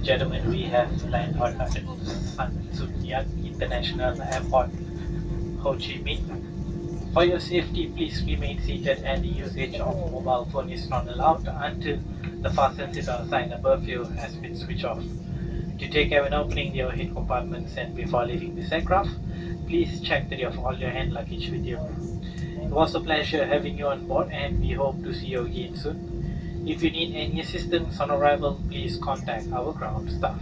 and gentlemen, we have landed on Tan Son Nhat International Airport, Ho Chi Minh. For your safety, please remain seated and the usage of mobile phone is not allowed until the fasten seatbelt sign above you has been switched off. To take care when opening the overhead compartments and before leaving this aircraft, please check that you have all your hand luggage with you. It was a pleasure having you on board and we hope to see you again soon. If you need any assistance on arrival, please contact our ground staff.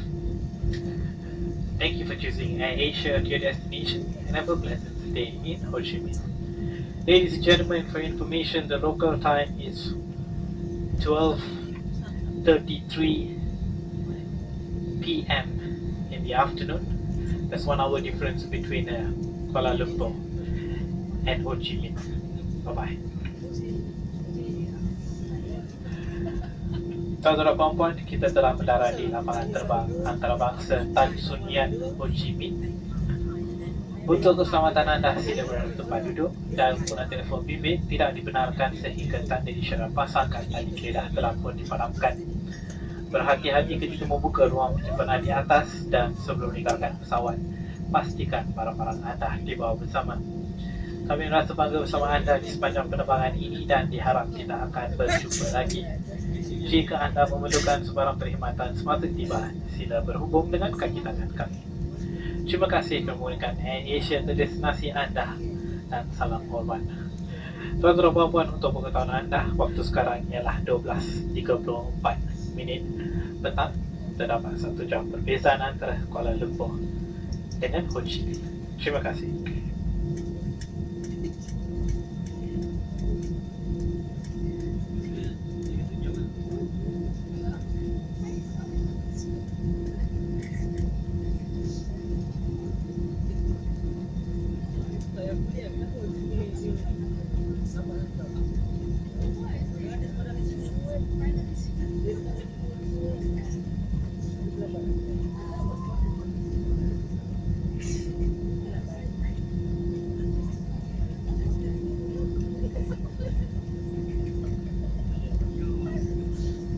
Thank you for choosing AirAsia to your destination and have a pleasant stay in Ho Chi Minh. Ladies and gentlemen, for information, the local time is 12:33 p.m. in the afternoon. That's 1 hour difference between Kuala Lumpur and Ho Chi Minh. Bye-bye. Saudara perempuan, kita telah mendarat di lapangan terbang antarabangsa Tan Son Nhat, Ho Chi Minh. Untuk keselamatan anda, sila berada di tempat duduk dan penggunaan telefon bimbit tidak dibenarkan sehingga tanda isyarat pasangkan tali geledah telah pun dipadamkan. Berhati-hati ketika membuka ruang penyimpanan di atas dan sebelum meninggalkan pesawat, pastikan barang-barang anda dibawa bersama. Kami merasa bangga bersama anda di sepanjang penerbangan ini dan diharap kita akan berjumpa lagi. Jika anda memerlukan sebarang perkhidmatan semasa tiba, sila berhubung dengan kaki tangan kami. Terima kasih kerana menggunakan AirAsia untuk destinasi anda dan salam hormat. Tuan-tuan dan puan-puan, untuk pengetahuan anda, waktu sekarang ialah 12.34 minit petang. Terdapat 1 jam perbezaan antara Kuala Lumpur dengan Ho Chi Minh. Terima kasih.